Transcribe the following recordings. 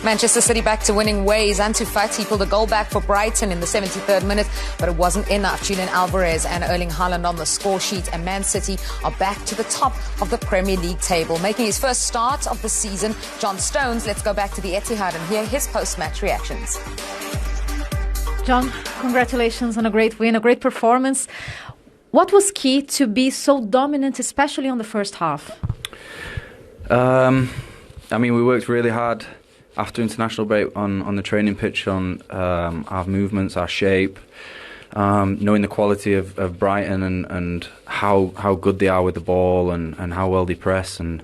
Manchester City back to winning ways. Ansu Fati pulled a goal back for Brighton in the 73rd minute, but it wasn't enough. Julian Alvarez and Erling Haaland on the score sheet, and Man City are back to the top of the Premier League table. Making his first start of the season, John Stones. Let's go back to the Etihad and hear his post-match reactions. John, congratulations on a great win, a great performance. What was key to be so dominant, especially on the first half? We worked really hard after international break on the training pitch, on our movements, our shape, knowing the quality of Brighton and how good they are with the ball and how well they press. And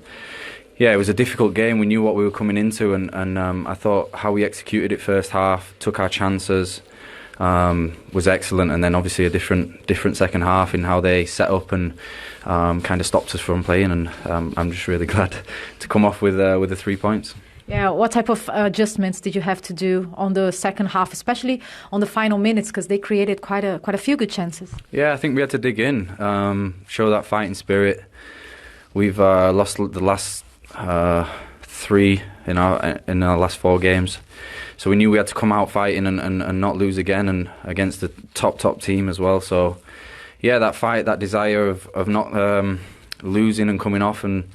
yeah, it was a difficult game. We knew what we were coming into, and I thought how we executed it first half, took our chances, was excellent. And then obviously a different second half in how they set up and kind of stopped us from playing. And I'm just really glad to come off with the 3 points. Yeah, what type of adjustments did you have to do on the second half, especially on the final minutes, because they created quite a few good chances? Yeah, I think we had to dig in, show that fighting spirit. We've lost the last 3 in our last 4 games, so we knew we had to come out fighting and not lose again, and against the top team as well. So yeah, that fight, that desire of not losing and coming off and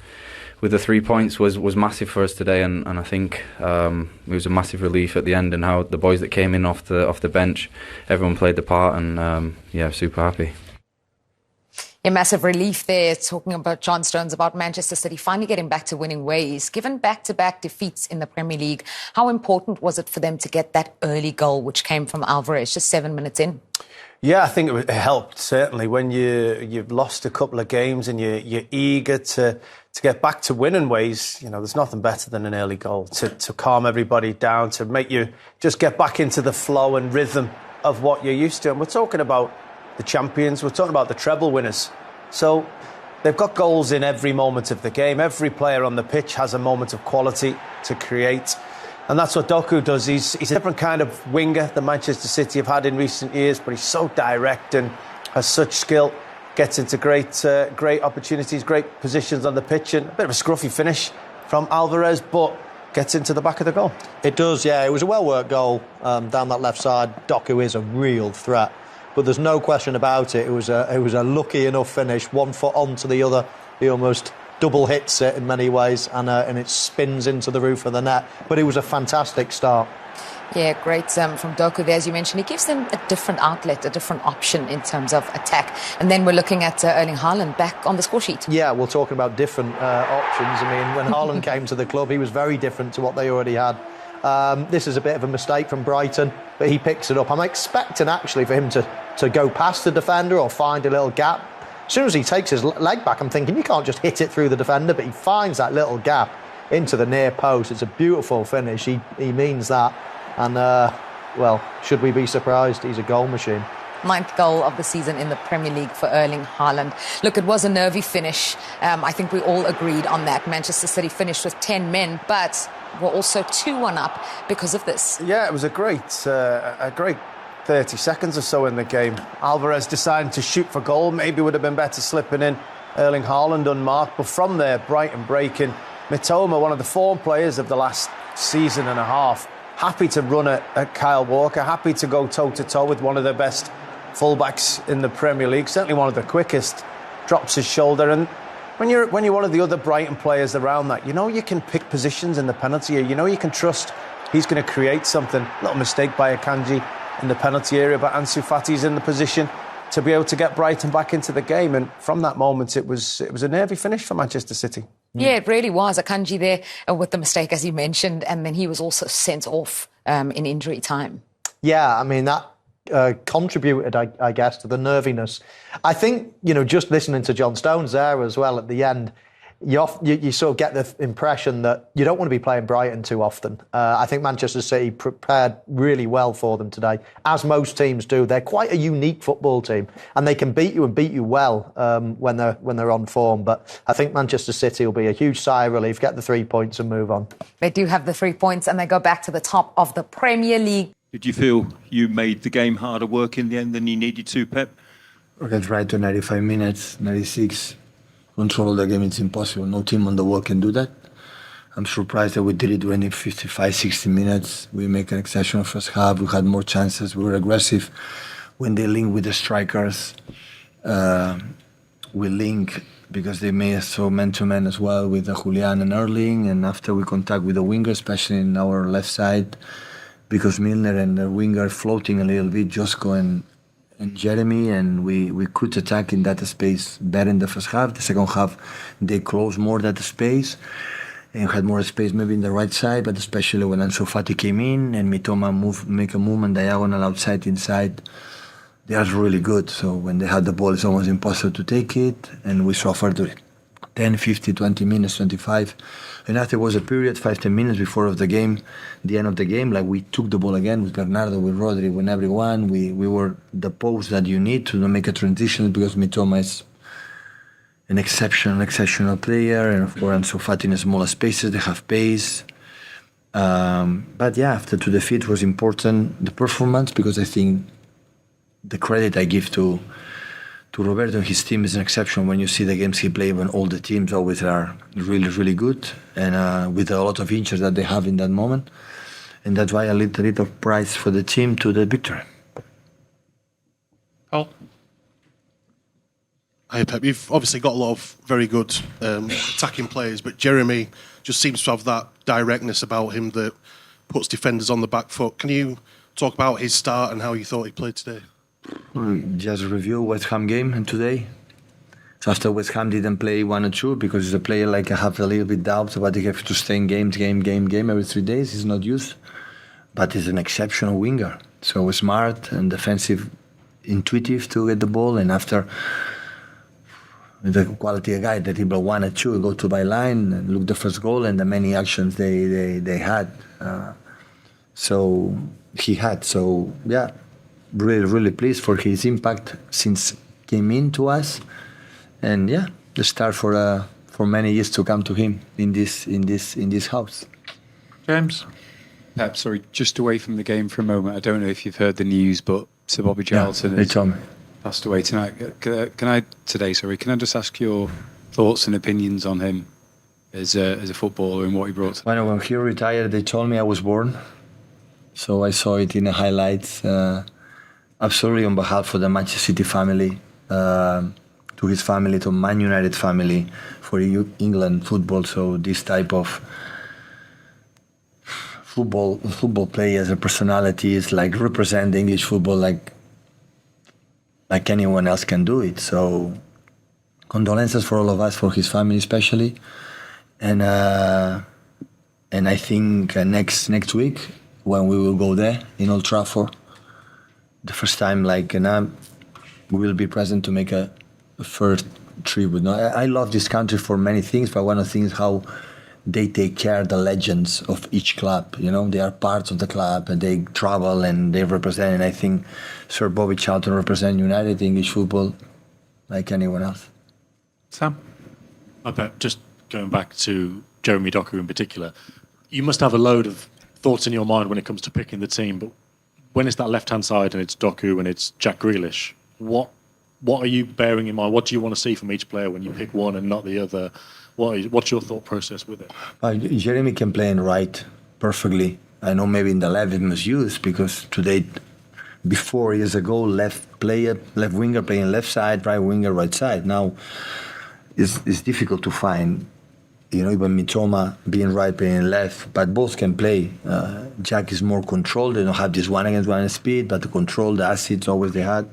with the 3 points was massive for us today, and I think it was a massive relief at the end, and how the boys that came in off the bench, everyone played the part, and super happy. A massive relief there, talking about John Stones, about Manchester City finally getting back to winning ways. Given back-to-back defeats in the Premier League, how important was it for them to get that early goal, which came from Alvarez just 7 minutes in? Yeah, I think it helped, certainly, when you've lost a couple of games and you're eager to get back to winning ways. You know, there's nothing better than an early goal to calm everybody down, to make you just get back into the flow and rhythm of what you're used to. And we're talking about the champions, we're talking about the treble winners. So they've got goals in every moment of the game. Every player on the pitch has a moment of quality to create. And that's what Doku does. He's a different kind of winger than Manchester City have had in recent years, but he's so direct and has such skill, gets into great opportunities, great positions on the pitch, and a bit of a scruffy finish from Alvarez, but gets into the back of the goal. It does, yeah. It was a well-worked goal down that left side. Doku is a real threat, but there's no question about it. It was a lucky enough finish, 1 foot onto the other. He almost double hits it in many ways, and it spins into the roof of the net. But it was a fantastic start. Yeah, great from Doku there, as you mentioned. He gives them a different outlet, a different option in terms of attack. And then we're looking at Erling Haaland back on the score sheet. Yeah, we're talking about different options. I mean, when Haaland came to the club, he was very different to what they already had. This is a bit of a mistake from Brighton, but he picks it up. I'm expecting, actually, for him to go past the defender or find a little gap. As soon as he takes his leg back, I'm thinking, you can't just hit it through the defender, but he finds that little gap into the near post. It's a beautiful finish. He means that. And, should we be surprised? He's a goal machine. 9th goal of the season in the Premier League for Erling Haaland. Look, it was a nervy finish. I think we all agreed on that. Manchester City finished with 10 men, but were also 2-1 up because of this. Yeah, it was a great 30 seconds or so in the game. Alvarez decided to shoot for goal. Maybe would have been better slipping in Erling Haaland unmarked. But from there, Brighton breaking. Mitoma, one of the form players of the last season and a half, happy to run at Kyle Walker, happy to go toe-to-toe with one of the best fullbacks in the Premier League, certainly one of the quickest, drops his shoulder. And when you're one of the other Brighton players around that, you know you can pick positions in the penalty area, you know you can trust he's going to create something. Little mistake by Akanji in the penalty area, but Ansu Fati's in the position to be able to get Brighton back into the game. And from that moment, it was a nervy finish for Manchester City. Yeah, it really was. Akanji there with the mistake, as you mentioned, and then he was also sent off in injury time. Yeah, I mean, that contributed, I guess, to the nerviness. I think, just listening to John Stones there as well at the end, you sort of get the impression that you don't want to be playing Brighton too often. I think Manchester City prepared really well for them today, as most teams do. They're quite a unique football team, and they can beat you well when they're on form. But I think Manchester City will be a huge sigh of relief, get the 3 points and move on. They do have the 3 points, and they go back to the top of the Premier League. Did you feel you made the game harder work in the end than you needed to, Pep? We can try to 95 minutes, 96. Control the game, it's impossible. No team on the world can do that. I'm surprised that we did it winning 55, 60 minutes. We make an exceptional first half. We had more chances. We were aggressive. When they link with the strikers, we link because they made us so man-to-man as well with Julian and Erling. And after we contact with the winger, especially in our left side, because Milner and the winger floating a little bit, Josko and Jeremy, and we could attack in that space better in the first half. The second half, they closed more that space and had more space maybe in the right side, but especially when Ansu Fati came in and Mitoma make a movement diagonal outside, inside, they are really good. So when they had the ball, it's almost impossible to take it, and we suffered 10, 50, 20 minutes, 25. And after was a period, 5-10 minutes before of the game, the end of the game, like we took the ball again with Bernardo, with Rodri, with everyone. We were the post that you need to make a transition, because Mitoma is an exceptional player, and of course Ansu Fati in smaller spaces, they have pace. But yeah, after to defeat was important, the performance, because I think the credit I give to Roberto and his team is an exception. When you see the games he played, when all the teams always are really, really good, and with a lot of injuries that they have in that moment. And that's why a little bit of prize for the team to the victory. Paul? Hi, Pep. You've obviously got a lot of very good attacking players, but Jeremy just seems to have that directness about him that puts defenders on the back foot. Can you talk about his start and how you thought he played today? Just review West Ham game and today. So after West Ham didn't play 1 or 2, because he's a player like I have a little bit doubts about he have to stay in game every 3 days. He's not used, but he's an exceptional winger. So smart and defensive, intuitive to get the ball, and after the quality of guy that he brought 1 or 2, go to byline and look the first goal and the many actions they had. So he had. So yeah. Really, really pleased for his impact since came into us, and yeah, the start for many years to come to him in this house. James? Pep, sorry, just away from the game for a moment. I don't know if you've heard the news, but Sir Bobby Charlton has passed away tonight. Can I just ask your thoughts and opinions on him as a footballer and what he brought? When he retired, they told me I was born, so I saw it in the highlights. Absolutely, on behalf of the Manchester City family, to his family, to Man United family, for England football. So this type of football players and personalities like represent English football like anyone else can do it. So condolences for all of us, for his family especially, and I think next week when we will go there in Old Trafford. The first time, we will be present to make a first tribute. No, I love this country for many things, but one of the things how they take care of the legends of each club. You know, they are parts of the club and they travel and they represent. And I think Sir Bobby Charlton represents United English football like anyone else. Sam? I bet just going back to Jeremy Doku in particular, you must have a load of thoughts in your mind when it comes to picking the team, but when it's that left-hand side and it's Doku and it's Jack Grealish, what are you bearing in mind? What do you want to see from each player when you pick one and not the other? What's your thought process with it? Jeremy can play in right perfectly. I know maybe in the left it was used because today, 4 years ago, left winger playing left side, right winger right side. Now it's difficult to find. You know, even Mitoma being right, playing left, but both can play. Jack is more controlled. They don't have this 1-against-1 speed, but to control the assets always they had.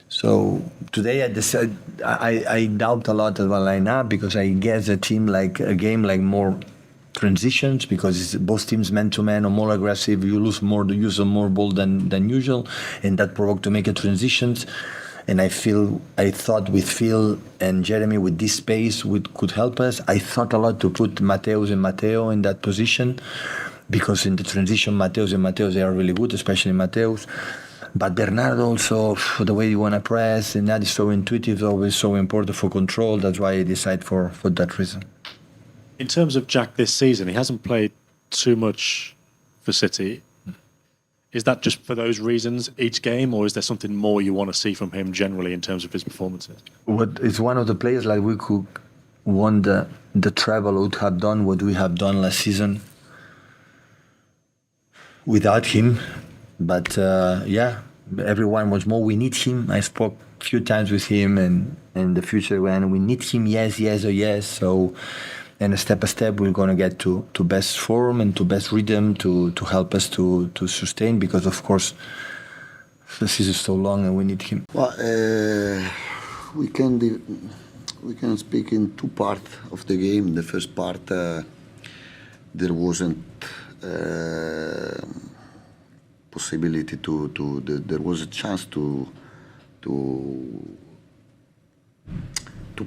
So today I doubt a lot about lineup because I guess a game like more transitions because it's both teams man-to-man or more aggressive. You lose more, the use of more ball than usual, and that provoked to make a transitions. And I thought with Phil and Jeremy with this space could help us. I thought a lot to put Mateus and Mateo in that position because in the transition, Mateus and Mateus, they are really good, especially Mateus. But Bernardo also, the way you want to press, and that is so intuitive, always so important for control. That's why I decided for that reason. In terms of Jack this season, he hasn't played too much for City. Is that just for those reasons each game, or is there something more you want to see from him generally in terms of his performances? It's one of the players like we could won the treble, would have done what we have done last season without him. But everyone was more, we need him. I spoke a few times with him and in the future when we need him, yes. So, and step by step, we're going to get to best form and to best rhythm to help us to sustain, because of course the season is so long and we need him. Well, we can speak in two parts of the game. The first part, there wasn't possibility there was a chance to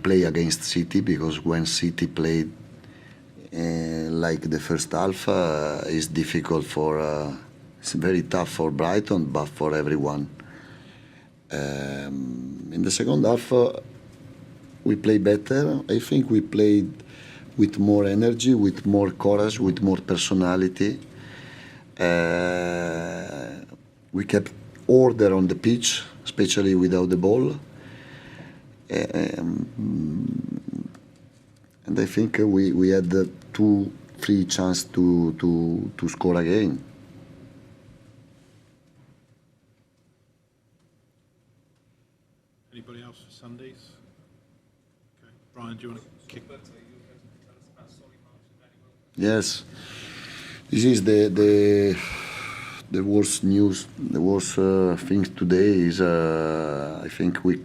play against City, because when City played like the first half, it's difficult it's very tough for Brighton, but for everyone. In the second half, we played better. I think we played with more energy, with more courage, with more personality. We kept order on the pitch, especially without the ball. And I think we had 2-3 chances to score again. Anybody else for Sundays? Okay. Brian, do you want to kick? Yes, this is the worst news. The worst thing today is I think we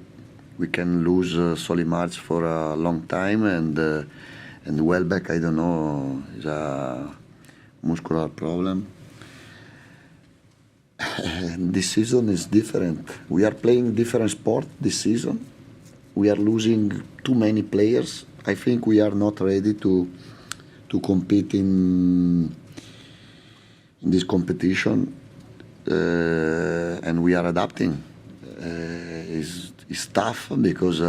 can lose Solimarch for a long time, and Welbeck, I don't know, is a muscular problem. And this season is different. We are playing different sport this season. We are losing too many players. I think we are not ready to compete in this competition, and we are adapting. It's tough because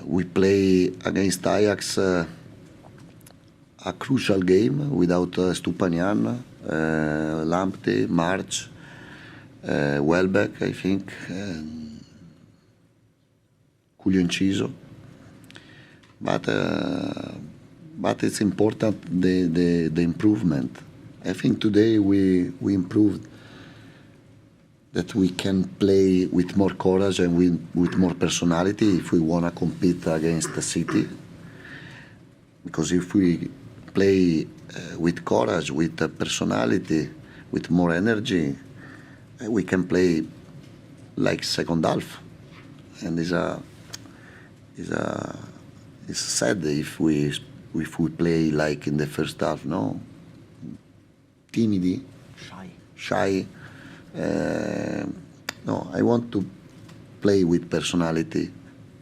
we play against Ajax a crucial game without Stupanian, Lamptey, March, Welbeck, I think, Julio Enciso. But it's important the improvement. I think today we improved, that we can play with more courage and with more personality if we want to compete against the City. Because if we play with courage, with personality, with more energy, we can play like second half. And it's sad if we play like in the first half, no? Timidi, shy. No, I want to play with personality.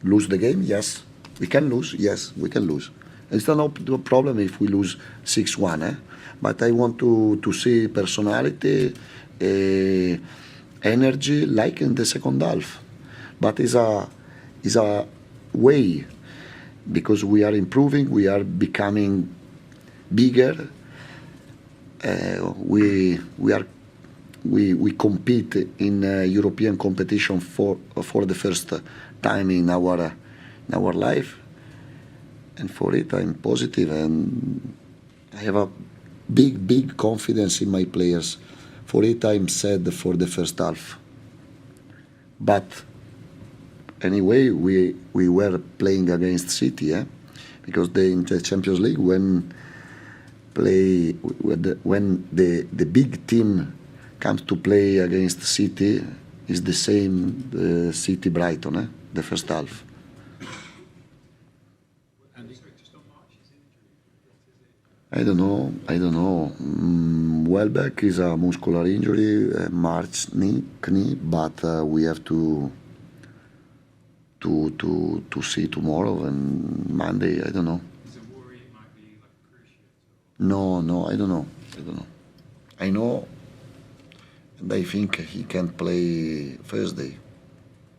Lose the game? Yes. We can lose? Yes, we can lose. It's not a problem if we lose 6-1, but I want to see personality, energy like in the second half. But it's a way, because we are improving, we are becoming bigger. We compete in European competition for the first time in our life, and for it I'm positive, and I have a big confidence in my players. For it I'm sad for the first half, but anyway we were playing against City, because in the Champions League when the big team comes to play against City, is the same City Brighton, the first half. I don't know. Welbeck is a muscular injury, March knee, but we have to see tomorrow and Monday. I don't know. Is it worry it might be like cruciate? No, I don't know. I know, and I think he can play Thursday.